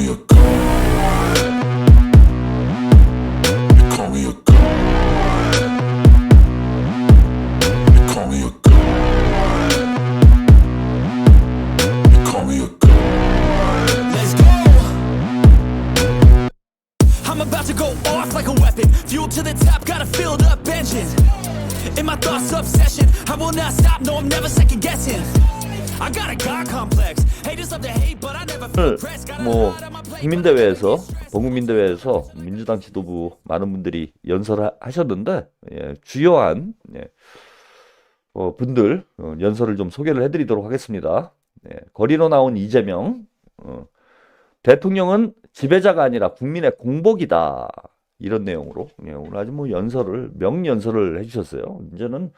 me a god. You call me a god. You call me a god. You call me a god. Let's go. I'm about to go off like a weapon. Fuel to the top, got a filled up engine. In my thoughts, obsession. I will not stop, no, I'm never second guessing. I got a God complex. Haters love to hate, but I never feel pressed. Got a 뭐 lot on my plate. 국민대회에서 범국민대회에서 민주당 지도부 많은 분들이 연설을 하셨는데 주요한 분들 연설을 좀 소개를 해드리도록 하겠습니다. 거리로 나온 이재명 대통령은 지배자가 아니라 국민의 공복이다 이런 내용으로 오늘 아주 뭐 명연설을 해주셨어요. 이제는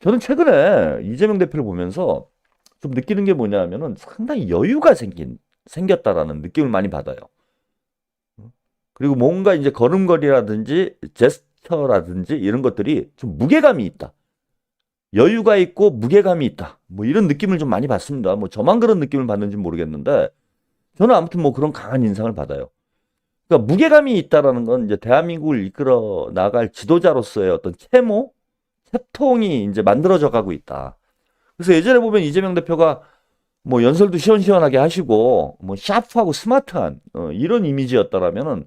저는 최근에 이재명 대표를 보면서 좀 느끼는 게 뭐냐면은 상당히 여유가 생겼다라는 느낌을 많이 받아요. 그리고 뭔가 이제 걸음걸이라든지 제스처라든지 이런 것들이 좀 무게감이 있다. 여유가 있고 무게감이 있다. 뭐 이런 느낌을 좀 많이 받습니다. 뭐 저만 그런 느낌을 받는지 모르겠는데 저는 아무튼 뭐 그런 강한 인상을 받아요. 그러니까 무게감이 있다라는 건 이제 대한민국을 이끌어 나갈 지도자로서의 어떤 챕통이 이제 만들어져 가고 있다. 그래서 예전에 보면 이재명 대표가 뭐 연설도 시원시원하게 하시고 뭐 샤프하고 스마트한 이런 이미지였다라면은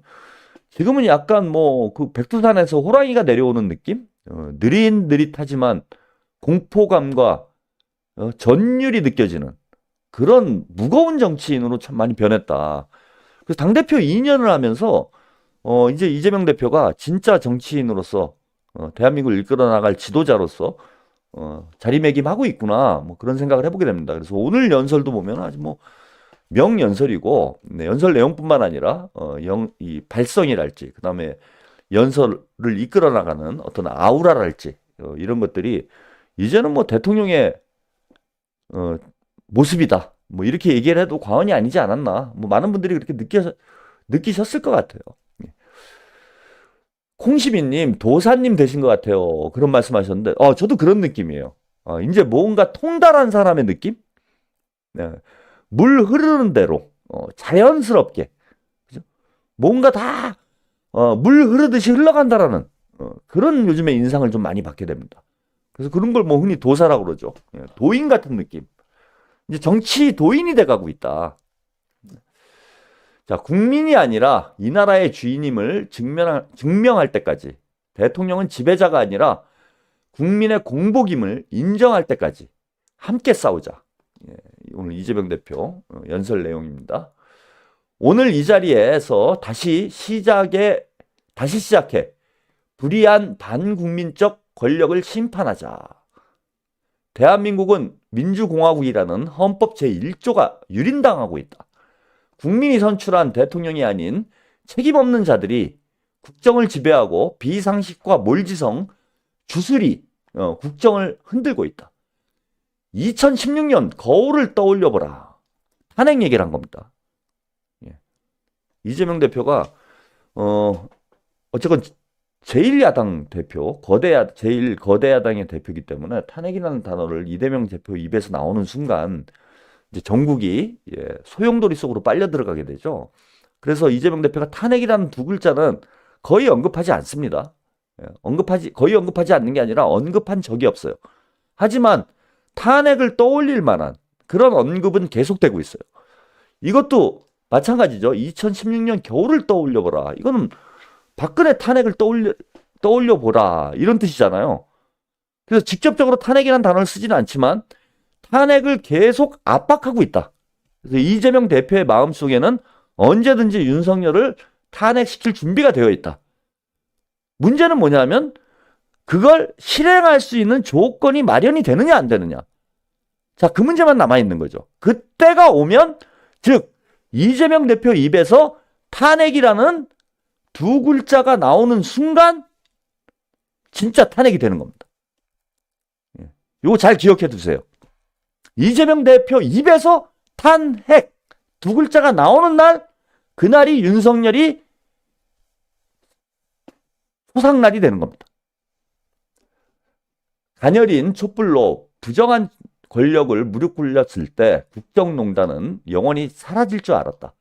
지금은 약간 뭐 그 백두산에서 호랑이가 내려오는 느낌? 느릿느릿하지만 공포감과 전율이 느껴지는 그런 무거운 정치인으로 참 많이 변했다. 그래서 당대표 2년을 하면서 이제 이재명 대표가 진짜 정치인으로서 대한민국을 이끌어 나갈 지도자로서 자리매김하고 있구나 뭐 그런 생각을 해보게 됩니다. 그래서 오늘 연설도 보면 아주 뭐 명연설이고 연설 내용뿐만 아니라 이 발성이랄지 그다음에 연설을 이끌어 나가는 어떤 아우라랄지 이런 것들이 이제는 뭐 대통령의 모습이다 뭐 이렇게 얘기를 해도 과언이 아니지 않았나 뭐 많은 분들이 그렇게 느끼셨을 것 같아요. 콩시비님, 도사님 되신 것 같아요. 그런 말씀하셨는데, 저도 그런 느낌이에요. 이제 뭔가 통달한 사람의 느낌? 네. 물 흐르는 대로, 자연스럽게, 그죠? 뭔가 다, 물 흐르듯이 흘러간다라는, 그런 요즘에 인상을 좀 많이 받게 됩니다. 그래서 그런 걸 뭐 흔히 도사라고 그러죠. 도인 같은 느낌. 이제 정치 도인이 돼가고 있다. 자, 국민이 아니라 이 나라의 주인임을 증명할 때까지 대통령은 지배자가 아니라 국민의 공복임을 인정할 때까지 함께 싸우자. 오늘 이재명 대표 연설 내용입니다. 오늘 이 자리에서 다시 시작해 불의한 반국민적 권력을 심판하자. 대한민국은 민주공화국이라는 헌법 제1조가 유린당하고 있다. 국민이 선출한 대통령이 아닌 책임 없는 자들이 국정을 지배하고 비상식과 몰지성, 주술이 국정을 흔들고 있다. 2016년 거울을 떠올려보라. 탄핵 얘기를 한 겁니다. 이재명 대표가 어쨌건 제1야당 대표, 제일 거대 야당의 대표이기 때문에 탄핵이라는 단어를 이재명 대표 입에서 나오는 순간 이제 전국이 소용돌이 속으로 빨려 들어가게 되죠. 그래서 이재명 대표가 탄핵이라는 두 글자는 거의 언급하지 않습니다. 거의 언급하지 않는 게 아니라 언급한 적이 없어요. 하지만 탄핵을 떠올릴 만한 그런 언급은 계속되고 있어요. 이것도 마찬가지죠. 2016년 겨울을 떠올려보라. 이거는 박근혜 탄핵을 떠올려보라. 이런 뜻이잖아요. 그래서 직접적으로 탄핵이라는 단어를 쓰지는 않지만 탄핵을 계속 압박하고 있다. 그래서 이재명 대표의 마음속에는 언제든지 윤석열을 탄핵시킬 준비가 되어 있다. 문제는 뭐냐면 그걸 실행할 수 있는 조건이 마련이 되느냐 안 되느냐. 자, 그 문제만 남아있는 거죠. 그때가 오면 즉 이재명 대표 입에서 탄핵이라는 두 글자가 나오는 순간 진짜 탄핵이 되는 겁니다. 이거 잘 기억해 두세요. 이재명 대표 입에서 탄핵 두 글자가 나오는 날 그날이 윤석열이 소상날이 되는 겁니다. 가녀린 촛불로 부정한 권력을 무릎 꿇렸을 때 국정농단은 영원히 사라질 줄 알았다.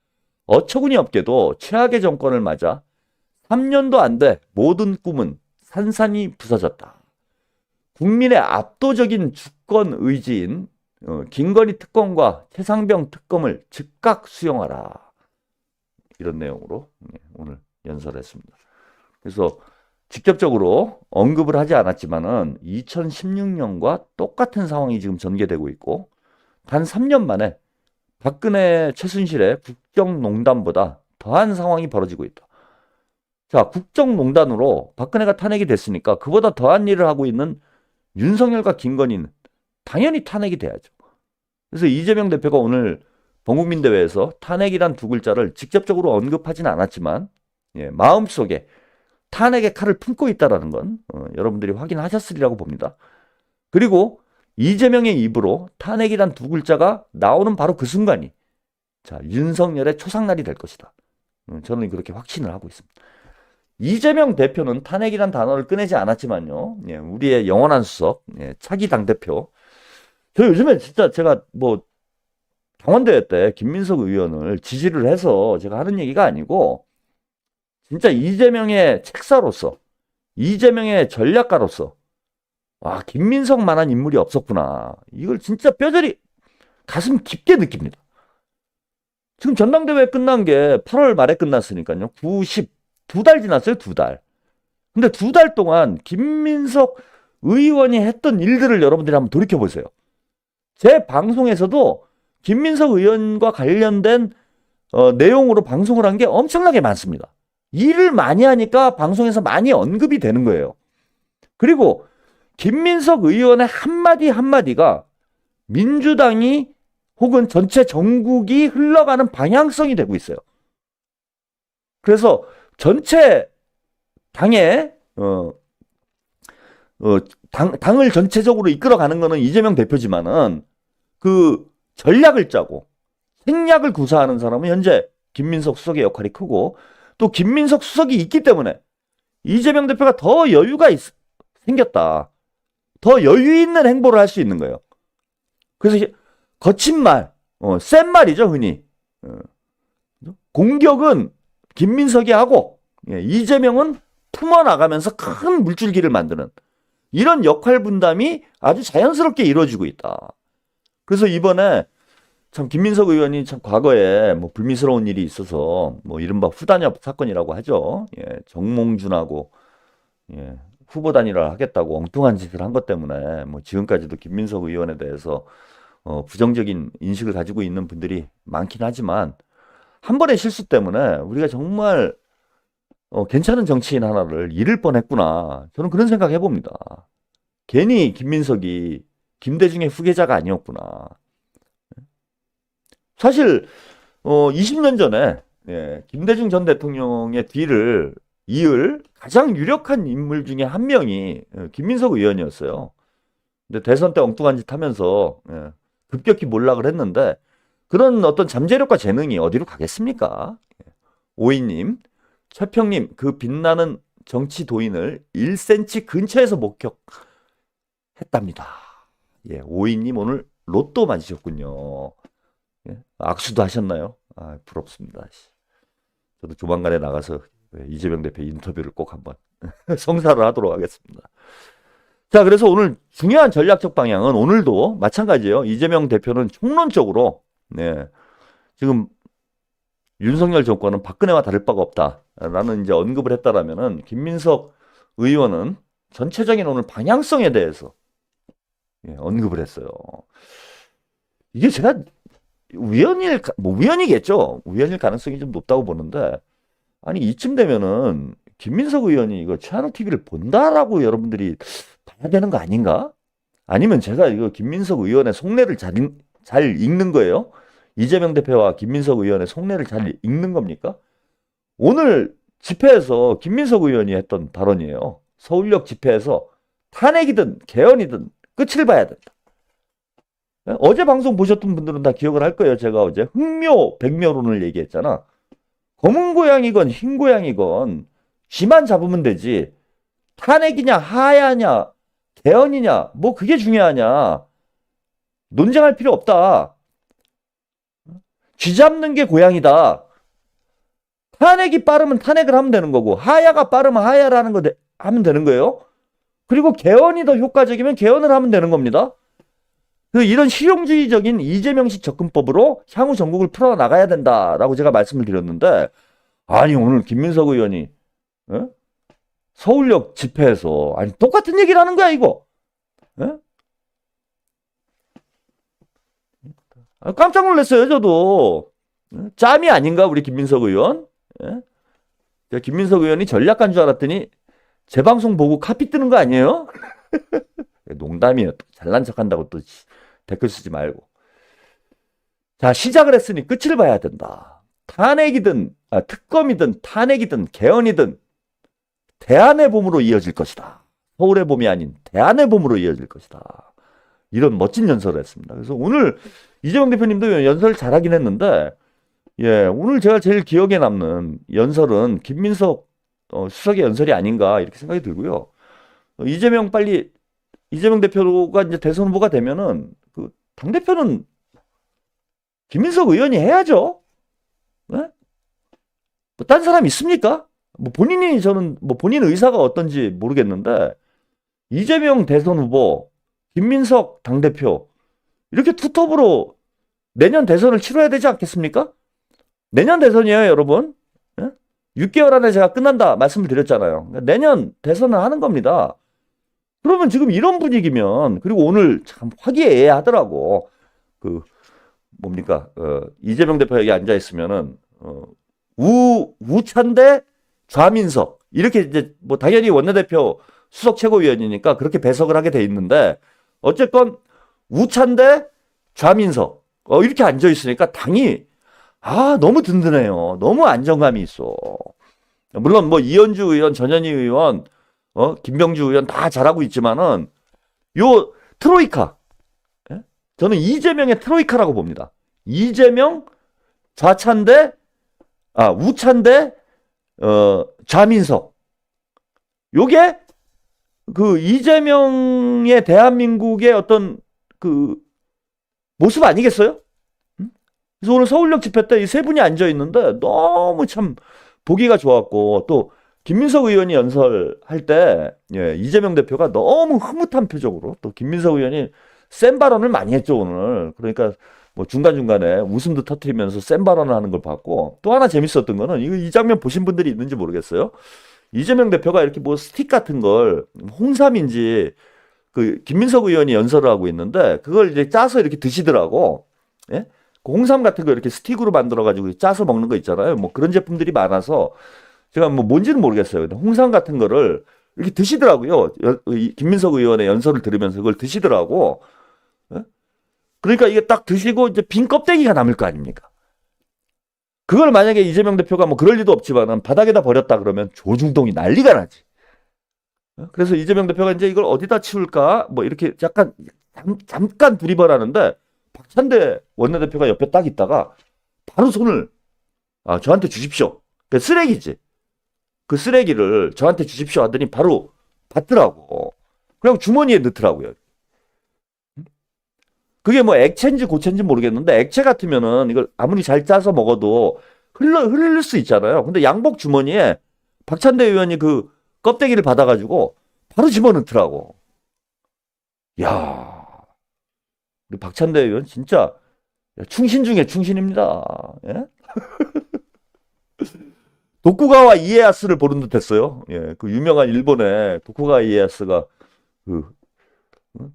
어처구니 없게도 최악의 정권을 맞아 3년도 안 돼 모든 꿈은 산산이 부서졌다. 국민의 압도적인 주권 의지인 김건희 특검과 최상병 특검을 즉각 수용하라. 이런 내용으로 오늘 연설했습니다. 그래서 직접적으로 언급을 하지 않았지만은 2016년과 똑같은 상황이 지금 전개되고 있고 단 3년 만에 박근혜 최순실의 국정농단보다 더한 상황이 벌어지고 있다. 자, 국정농단으로 박근혜가 탄핵이 됐으니까 그보다 더한 일을 하고 있는 윤석열과 김건희는 당연히 탄핵이 돼야죠. 그래서 이재명 대표가 오늘 범국민대회에서 탄핵이란 두 글자를 직접적으로 언급하진 않았지만 마음속에 탄핵의 칼을 품고 있다는 건 여러분들이 확인하셨으리라고 봅니다. 그리고 이재명의 입으로 탄핵이란 두 글자가 나오는 바로 그 순간이 자, 윤석열의 초상날이 될 것이다. 저는 그렇게 확신을 하고 있습니다. 이재명 대표는 탄핵이란 단어를 꺼내지 않았지만요. 우리의 영원한 수석, 차기 당대표. 저 요즘에 진짜 제가 뭐 당원대회 때 김민석 의원을 지지를 해서 제가 하는 얘기가 아니고 진짜 이재명의 책사로서 이재명의 전략가로서 와, 김민석만한 인물이 없었구나. 이걸 진짜 뼈저리 가슴 깊게 느낍니다. 지금 전당대회 끝난 게 8월 말에 끝났으니까요. 2달 지났어요. 2달. 근데 2달 동안 김민석 의원이 했던 일들을 여러분들이 한번 돌이켜보세요. 제 방송에서도 김민석 의원과 관련된 내용으로 방송을 한 게 엄청나게 많습니다. 일을 많이 하니까 방송에서 많이 언급이 되는 거예요. 그리고 김민석 의원의 한마디 한마디가 민주당이 혹은 전체 전국이 흘러가는 방향성이 되고 있어요. 그래서 전체 당의 당을 전체적으로 이끌어가는 거는 이재명 대표지만은 그 전략을 짜고 생략을 구사하는 사람은 현재 김민석 수석의 역할이 크고 또 김민석 수석이 있기 때문에 이재명 대표가 더 여유가 생겼다. 더 여유 있는 행보를 할 수 있는 거예요. 그래서 거친 말, 센 말이죠, 흔히. 공격은 김민석이 하고 이재명은 품어나가면서 큰 물줄기를 만드는 이런 역할 분담이 아주 자연스럽게 이루어지고 있다. 그래서 이번에 참 김민석 의원이 참 과거에 뭐 불미스러운 일이 있어서 뭐 이른바 후단협 사건이라고 하죠. 정몽준하고 후보 단일화를 하겠다고 엉뚱한 짓을 한 것 때문에 뭐 지금까지도 김민석 의원에 대해서 부정적인 인식을 가지고 있는 분들이 많긴 하지만 한 번의 실수 때문에 우리가 정말 괜찮은 정치인 하나를 잃을 뻔했구나. 저는 그런 생각 해봅니다. 괜히 김민석이 김대중의 후계자가 아니었구나. 사실 20년 전에 김대중 전 대통령의 뒤를 이을 가장 유력한 인물 중에 한 명이 김민석 의원이었어요. 근데 대선 때 엉뚱한 짓 하면서 급격히 몰락을 했는데 그런 어떤 잠재력과 재능이 어디로 가겠습니까? 오이님, 최평님, 그 빛나는 정치 도인을 1cm 근처에서 목격했답니다. 오이님 오늘 로또 맞으셨군요. 악수도 하셨나요? 아, 부럽습니다. 저도 조만간에 나가서 이재명 대표 인터뷰를 꼭 한번 성사를 하도록 하겠습니다. 자, 그래서 오늘 중요한 전략적 방향은 오늘도 마찬가지예요. 이재명 대표는 총론적으로 지금 윤석열 정권은 박근혜와 다를 바가 없다라는 이제 언급을 했다라면은 김민석 의원은 전체적인 오늘 방향성에 대해서 언급을 했어요. 이게 제가 우연이겠죠. 우연일 가능성이 좀 높다고 보는데 아니 이쯤 되면은 김민석 의원이 이거 최한호 TV를 본다라고 여러분들이 봐야 되는 거 아닌가? 아니면 제가 이거 김민석 의원의 속내를 잘 읽는 거예요? 이재명 대표와 김민석 의원의 속내를 잘 읽는 겁니까? 오늘 집회에서 김민석 의원이 했던 발언이에요. 서울역 집회에서 탄핵이든 개헌이든 끝을 봐야 된다. 어제 방송 보셨던 분들은 다 기억을 할 거예요. 제가 어제 흑묘 백묘론을 얘기했잖아. 검은 고양이건 흰 고양이건 쥐만 잡으면 되지. 탄핵이냐 하야냐 개헌이냐 뭐 그게 중요하냐. 논쟁할 필요 없다. 쥐 잡는 게 고양이다. 탄핵이 빠르면 탄핵을 하면 되는 거고, 하야가 빠르면 하야를 하는 거 하면 되는 거예요. 그리고 개헌이 더 효과적이면 개헌을 하면 되는 겁니다. 이런 실용주의적인 이재명식 접근법으로 향후 전국을 풀어나가야 된다라고 제가 말씀을 드렸는데, 아니 오늘 김민석 의원이 서울역 집회에서 아니 똑같은 얘기를 하는 거야 이거. 깜짝 놀랐어요 저도. 짬이 아닌가 우리 김민석 의원. 김민석 의원이 전략가인 줄 알았더니 제 방송 보고 카피 뜨는 거 아니에요? 농담이에요. 잘난 척한다고 또 댓글 쓰지 말고. 자, 시작을 했으니 끝을 봐야 된다. 탄핵이든 특검이든 탄핵이든 개헌이든 대안의 봄으로 이어질 것이다. 서울의 봄이 아닌 대안의 봄으로 이어질 것이다. 이런 멋진 연설을 했습니다. 그래서 오늘 이재명 대표님도 연설 잘하긴 했는데, 예, 오늘 제가 제일 기억에 남는 연설은 김민석 수석의 연설이 아닌가 이렇게 생각이 들고요. 이재명 대표가 이제 대선 후보가 되면은 그 당대표는 김민석 의원이 해야죠. 네? 딴 사람 있습니까? 저는 본인 의사가 어떤지 모르겠는데, 이재명 대선 후보, 김민석 당대표, 이렇게 투톱으로 내년 대선을 치러야 되지 않겠습니까? 내년 대선이에요, 여러분. 6개월 안에 제가 끝난다 말씀을 드렸잖아요. 내년 대선을 하는 겁니다. 그러면 지금 이런 분위기면, 그리고 오늘 참 화기애애하더라고. 이재명 대표 여기 앉아 있으면은 우찬대 좌민석 이렇게 이제 당연히 원내대표 수석 최고위원이니까 그렇게 배석을 하게 돼 있는데, 어쨌건 우찬대 좌민석 이렇게 앉아 있으니까 당이 너무 든든해요. 너무 안정감이 있어. 물론 이현주 의원, 전현희 의원, 김병주 의원 다 잘하고 있지만은 요 트로이카, 저는 이재명의 트로이카라고 봅니다. 이재명, 우찬대, 좌민석. 요게 이재명의 대한민국의 어떤 모습 아니겠어요? 그래서 오늘 서울역 집회 때 이 세 분이 앉아 있는데 너무 참 보기가 좋았고, 또 김민석 의원이 연설할 때 이재명 대표가 너무 흐뭇한 표정으로, 또 김민석 의원이 센 발언을 많이 했죠 오늘. 그러니까 중간중간에 웃음도 터뜨리면서 센 발언을 하는 걸 봤고, 또 하나 재밌었던 거는 이 장면 보신 분들이 있는지 모르겠어요. 이재명 대표가 이렇게 스틱 같은 걸 홍삼인지 김민석 의원이 연설을 하고 있는데 그걸 이제 짜서 이렇게 드시더라고. 예? 홍삼 같은 거 이렇게 스틱으로 만들어가지고 짜서 먹는 거 있잖아요. 그런 제품들이 많아서 제가 뭔지는 모르겠어요. 근데 홍삼 같은 거를 이렇게 드시더라고요. 김민석 의원의 연설을 들으면서 그걸 드시더라고. 예? 그러니까 이게 딱 드시고 이제 빈 껍데기가 남을 거 아닙니까? 그걸 만약에 이재명 대표가 그럴 리도 없지만은 바닥에다 버렸다 그러면 조중동이 난리가 나지. 그래서 이재명 대표가 이제 이걸 어디다 치울까 이렇게 잠깐 두리번 하는데, 박찬대 원내대표가 옆에 딱 있다가 바로 손을 저한테 주십시오. 쓰레기지. 그 쓰레기를 저한테 주십시오 하더니 바로 받더라고. 그리고 주머니에 넣더라고요. 그게 액체인지 고체인지 모르겠는데, 액체 같으면은 이걸 아무리 잘 짜서 먹어도 흘릴 수 있잖아요. 근데 양복 주머니에 박찬대 의원이 껍데기를 받아가지고 바로 집어넣더라고. 야, 우리 박찬대 의원 진짜 충신 중에 충신입니다. 예? 도쿠가와 이에야스를 보는 듯했어요. 예, 유명한 일본의 도쿠가와 이에야스가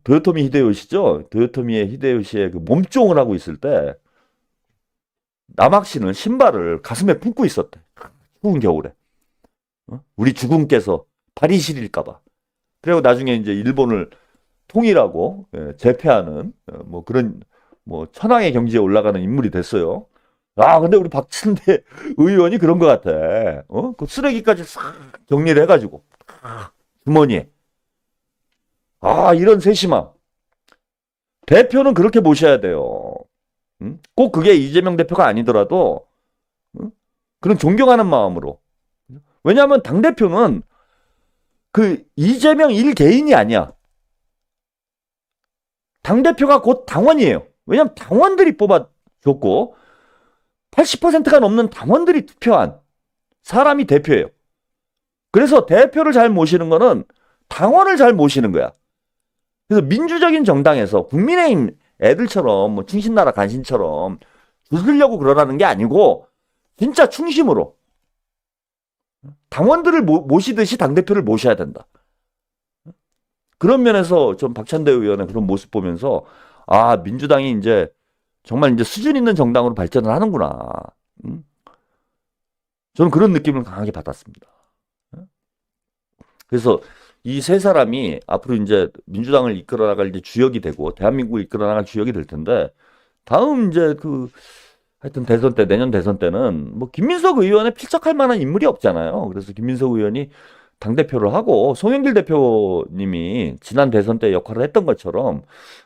도요토미 히데요시죠. 도요토미 히데요시의 몸종을 하고 있을 때 남학신은 신발을 가슴에 품고 있었대. 추운 겨울에. 우리 주군께서 발이 시릴까봐. 그리고 나중에 이제 일본을 통일하고 제패하는 그런 천황의 경지에 올라가는 인물이 됐어요. 근데 우리 박찬대 의원이 그런 것 같아. 그 쓰레기까지 싹 정리를 해가지고 주머니에. 이런 세심함. 대표는 그렇게 모셔야 돼요. 꼭 그게 이재명 대표가 아니더라도 그런 존경하는 마음으로. 왜냐하면 당대표는 이재명 일개인이 아니야. 당대표가 곧 당원이에요. 왜냐하면 당원들이 뽑아줬고 80%가 넘는 당원들이 투표한 사람이 대표예요. 그래서 대표를 잘 모시는 거는 당원을 잘 모시는 거야. 그래서 민주적인 정당에서 국민의힘 애들처럼 뭐 충신나라 간신처럼 주술려고 그러라는 게 아니고 진짜 충심으로 당원들을 모시듯이 당대표를 모셔야 된다. 그런 면에서 좀 박찬대 의원의 그런 모습 보면서 아, 민주당이 이제 정말 이제 수준 있는 정당으로 발전을 하는구나. 저는 그런 느낌을 강하게 받았습니다. 그래서 이 세 사람이 앞으로 이제 민주당을 이끌어 나갈 이제 주역이 되고 대한민국을 이끌어 나갈 주역이 될 텐데 다음 이제 하여튼 대선 때, 내년 대선 때는 뭐 김민석 의원에 필적할 만한 인물이 없잖아요. 그래서 김민석 의원이 당대표를 하고 송영길 대표님이 지난 대선 때 역할을 했던 것처럼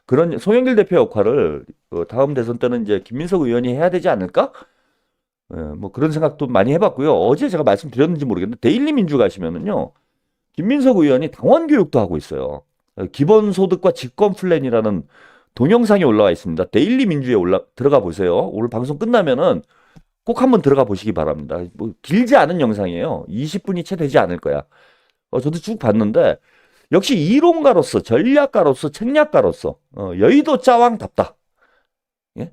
그런 송영길 대표 역할을 다음 대선 때는 이제 김민석 의원이 해야 되지 않을까? 뭐 그런 생각도 많이 해봤고요. 어제 제가 말씀드렸는지 모르겠는데 데일리 민주 가시면은요. 김민석 의원이 당원 교육도 하고 있어요. 기본소득과 직권 플랜이라는 동영상이 올라와 있습니다. 데일리 민주에 들어가 보세요. 오늘 방송 끝나면은 꼭 한번 들어가 보시기 바랍니다. 뭐 길지 않은 영상이에요. 20분이 채 되지 않을 거야. 저도 쭉 봤는데 역시 이론가로서 전략가로서 책략가로서 여의도 짜왕답다. 예?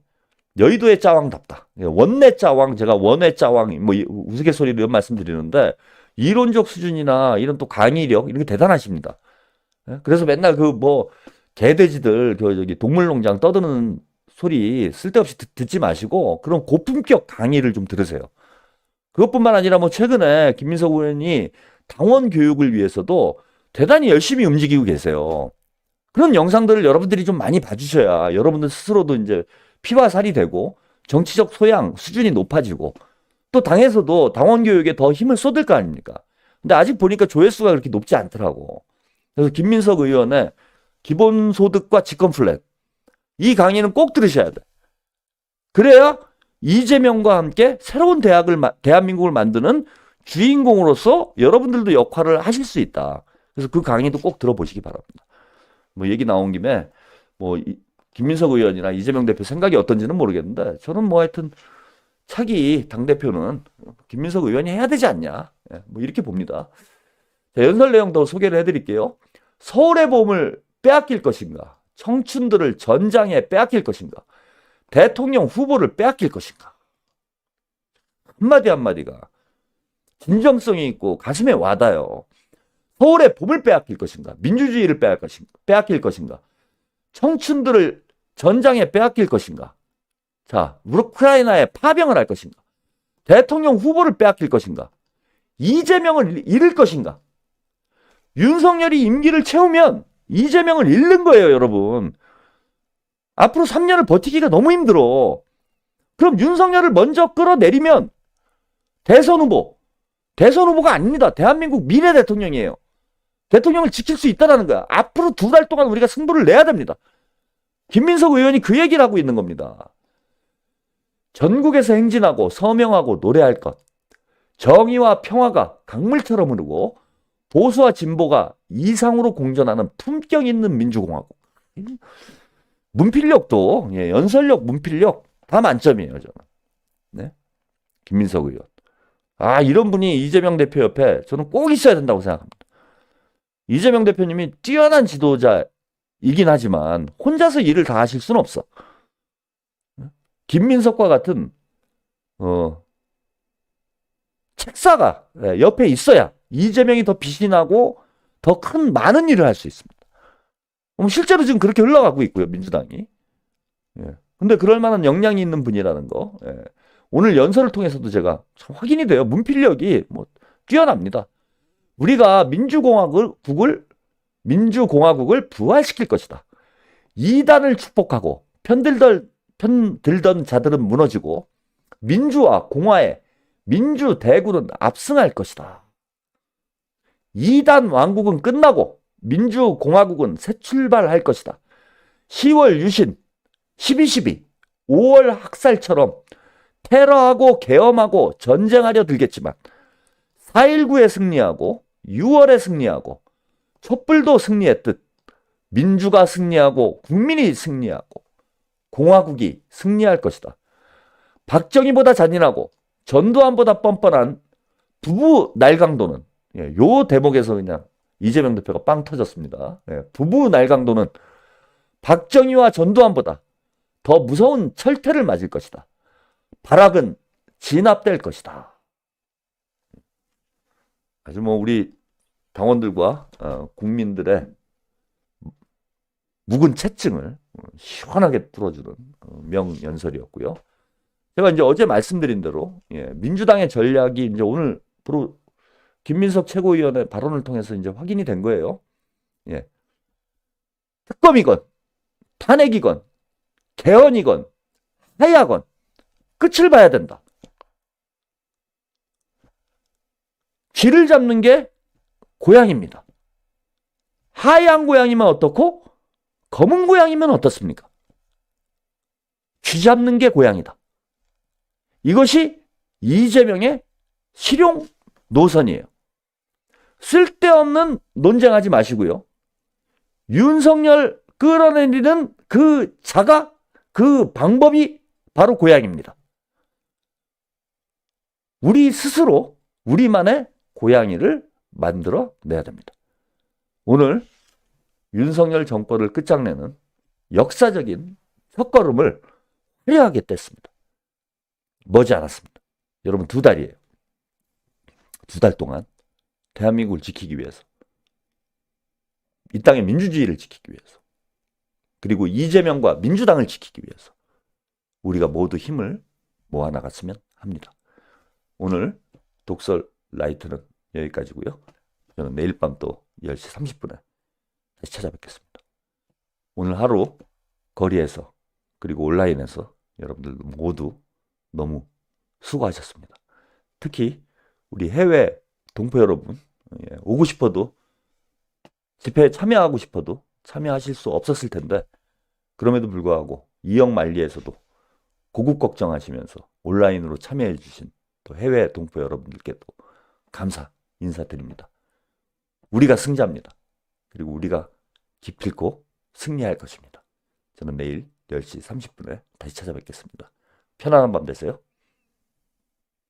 여의도의 짜왕답다. 원내 짜왕, 제가 원외 짜왕 뭐 우스갯소리로 이런 말씀드리는데 이론적 수준이나 이런 또 강의력 이런 게 대단하십니다. 예? 그래서 맨날 개돼지들 저기 동물농장 떠드는 소리 쓸데없이 듣지 마시고 그런 고품격 강의를 좀 들으세요. 그것뿐만 아니라 뭐 최근에 김민석 의원이 당원 교육을 위해서도 대단히 열심히 움직이고 계세요. 그런 영상들을 여러분들이 좀 많이 봐주셔야 여러분들 스스로도 이제 피와 살이 되고 정치적 소양 수준이 높아지고 또 당에서도 당원 교육에 더 힘을 쏟을 거 아닙니까? 근데 아직 보니까 조회수가 그렇게 높지 않더라고. 그래서 김민석 의원의 기본소득과 직권 플랜 이 강의는 꼭 들으셔야 돼. 그래야 이재명과 함께 새로운 대한민국을 만드는 주인공으로서 여러분들도 역할을 하실 수 있다. 그래서 그 강의도 꼭 들어보시기 바랍니다. 뭐 얘기 나온 김에 김민석 의원이나 이재명 대표 생각이 어떤지는 모르겠는데 저는 뭐 하여튼 차기 당대표는 김민석 의원이 해야 되지 않냐. 뭐 이렇게 봅니다. 자, 연설 내용 더 소개를 해드릴게요. 서울의 봄을 빼앗길 것인가? 청춘들을 전장에 빼앗길 것인가? 대통령 후보를 빼앗길 것인가? 한마디 한마디가 진정성이 있고 가슴에 와닿아요. 서울의 봄을 빼앗길 것인가? 민주주의를 빼앗길 것인가? 청춘들을 전장에 빼앗길 것인가? 자, 우크라이나에 파병을 할 것인가? 대통령 후보를 빼앗길 것인가? 이재명을 잃을 것인가? 윤석열이 임기를 채우면 이재명을 잃는 거예요, 여러분. 앞으로 3년을 버티기가 너무 힘들어. 그럼 윤석열을 먼저 끌어내리면 대선 후보가 아닙니다. 대한민국 미래 대통령이에요. 대통령을 지킬 수 있다는 거야. 앞으로 2달 동안 우리가 승부를 내야 됩니다. 김민석 의원이 그 얘기를 하고 있는 겁니다. 전국에서 행진하고 서명하고 노래할 것. 정의와 평화가 강물처럼 흐르고 보수와 진보가 이상으로 공존하는 품격 있는 민주공화국. 문필력도 연설력, 문필력 다 만점이에요. 저는. 네? 김민석 의원. 이런 분이 이재명 대표 옆에 저는 꼭 있어야 된다고 생각합니다. 이재명 대표님이 뛰어난 지도자이긴 하지만 혼자서 일을 다 하실 수는 없어. 김민석과 같은 책사가 옆에 있어야 이재명이 더 빛이 나고 더 많은 일을 할 수 있습니다. 실제로 지금 그렇게 흘러가고 있고요, 민주당이. 근데 그럴 만한 역량이 있는 분이라는 거. 오늘 연설을 통해서도 제가 참 확인이 돼요. 문필력이 뛰어납니다. 우리가 민주공화국을 부활시킬 것이다. 이단을 축복하고 편들던 자들은 무너지고 민주와 공화의 민주 대구는 압승할 것이다. 2단 왕국은 끝나고 민주공화국은 새 출발할 것이다. 10월 유신, 12.12, 5월 학살처럼 테러하고 계엄하고 전쟁하려 들겠지만 4.19에 승리하고 6월에 승리하고 촛불도 승리했듯 민주가 승리하고 국민이 승리하고 공화국이 승리할 것이다. 박정희보다 잔인하고 전두환보다 뻔뻔한 부부 날강도는 예, 요 대목에서 그냥 이재명 대표가 빵 터졌습니다. 예, 부부 날강도는 박정희와 전두환보다 더 무서운 철퇴를 맞을 것이다. 발악은 진압될 것이다. 아주 뭐 우리 당원들과 국민들의 묵은 채증을 시원하게 뚫어주는 명연설이었고요. 제가 이제 어제 말씀드린 대로 예, 민주당의 전략이 이제 오늘 바로 김민석 최고위원의 발언을 통해서 이제 확인이 된 거예요. 예. 특검이건 탄핵이건 개헌이건 하야건 끝을 봐야 된다. 쥐를 잡는 게 고양입니다. 하얀 고양이면 어떻고 검은 고양이면 어떻습니까? 쥐 잡는 게 고양이다. 이것이 이재명의 실용 노선이에요. 쓸데없는 논쟁하지 마시고요. 윤석열 끌어내리는 그 자가, 그 방법이 바로 고양이입니다. 우리 스스로 우리만의 고양이를 만들어내야 됩니다. 오늘 윤석열 정권을 끝장내는 역사적인 첫걸음을 화려하게 뗐습니다. 머지않았습니다. 여러분 2달이에요. 2달 동안 대한민국을 지키기 위해서, 이 땅의 민주주의를 지키기 위해서, 그리고 이재명과 민주당을 지키기 위해서 우리가 모두 힘을 모아나갔으면 합니다. 오늘 독설 라이트는 여기까지고요. 저는 내일 밤 또 10시 30분에 다시 찾아뵙겠습니다. 오늘 하루 거리에서 그리고 온라인에서 여러분들 모두 너무 수고하셨습니다. 특히 우리 해외 동포 여러분, 오고 싶어도, 집회에 참여하고 싶어도 참여하실 수 없었을 텐데 그럼에도 불구하고 이역만리에서도 고국 걱정하시면서 온라인으로 참여해 주신 또 해외 동포 여러분들께도 감사 인사드립니다. 우리가 승자입니다. 그리고 우리가 기필코 승리할 것입니다. 저는 내일 10시 30분에 다시 찾아뵙겠습니다. 편안한 밤 되세요.